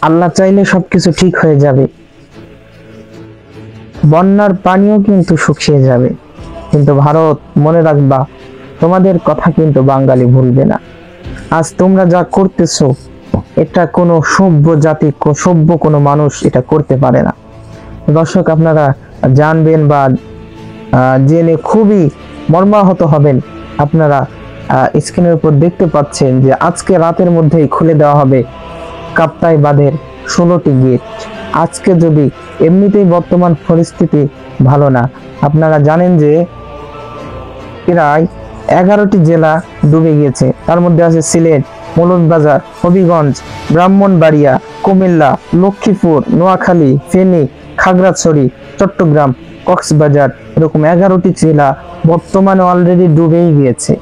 আল্লাহ চাইলে সবকিছু ঠিক হয়ে যাবে, বন্যার পানিও কিন্তু শুকিয়ে যাবে। কিন্তু ভারত, মনে রাখবা, তোমাদের কথা কিন্তু বাঙালি ভুলবে না। আজ তোমরা যা করতেছো, এটা কোনো সভ্য জাতি, সভ্য কোনো মানুষ এটা করতে পারে না। দর্শক, আপনারা জানবেন বা জেনে খুবই মর্মাহত হবেন। আপনারা স্ক্রিনের উপর দেখতে পাচ্ছেন যে আজকে রাতের মধ্যেই খুলে দেওয়া হবে কাপ্তাই বাঁধের 16টি গেট। আজকে যদি, এমনিতেই বর্তমান পরিস্থিতি ভালো না, আপনারা জানেন যে প্রায় 11টি জেলা ডুবে গিয়েছে। তার মধ্যে আছে সিলেট, মৌলভীবাজার, হবিগঞ্জ, ব্রাহ্মণবাড়িয়া, কুমিল্লা, লক্ষ্মীপুর, নোয়াখালী, ফেনী, খাগড়াছড়ি, চট্টগ্রাম, কক্সবাজার, এরকম 11টি জেলা বর্তমানে অলরেডি ডুবেই গিয়েছে।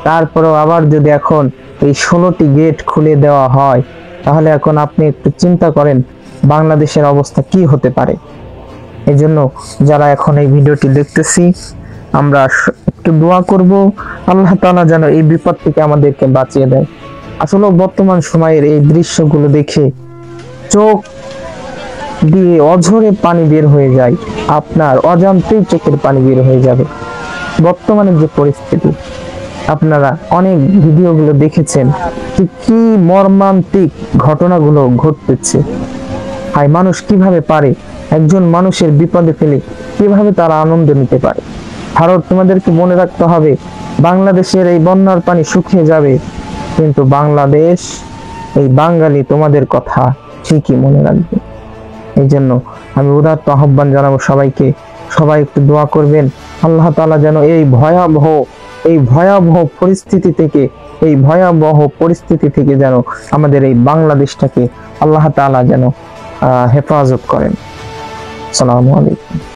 তারপরেও আবার যদি এখন এই 16টি গেট খুলে দেওয়া হয়, তাহলে এখন আপনি একটু চিন্তা করেন বাংলাদেশের অবস্থা কি হতে পারে। এই জন্য যারা এখন এই ভিডিওটি দেখতেছি, আমরা একটু দোয়া করব আল্লাহ তাআলা যেন এই বিপদ থেকে আমাদেরকে বাঁচিয়ে দেয়। আসলে বর্তমান সময়ের এই দৃশ্যগুলো দেখে চোখ দিয়ে অঝরে পানি বের হয়ে যায়, আপনার অজান্তেই চোখের পানি বের হয়ে যাবে। বর্তমানে যে পরিস্থিতি, আপনারা অনেক ভিডিওগুলো দেখেছেন যে কি মর্মান্তিক ঘটনাগুলো ঘটতেছে। হায়, মানুষ কিভাবে পারে, একজন মানুষের বিপদে ফেলে কিভাবে তারা আনন্দ নিতে পারে। ভারত, তোমাদেরকে মনে রাখতে হবে, বাংলাদেশের এই বন্যার পানি শুকিয়ে যাবে, কিন্তু বাংলাদেশ, এই বাঙালি তোমাদের কথা ঠিকই মনে রাখবে। এই জন্য আমি উদাত্ত আহ্বান জানাবো সবাইকে, সবাই একটু দোয়া করবেন আল্লাহ তাআলা যেন এই ভয়াবহ পরিস্থিতি থেকে যেন আমাদের এই বাংলাদেশটাকে আল্লাহ তাআলা যেন হেফাজত করেন। আসসালামু আলাইকুম।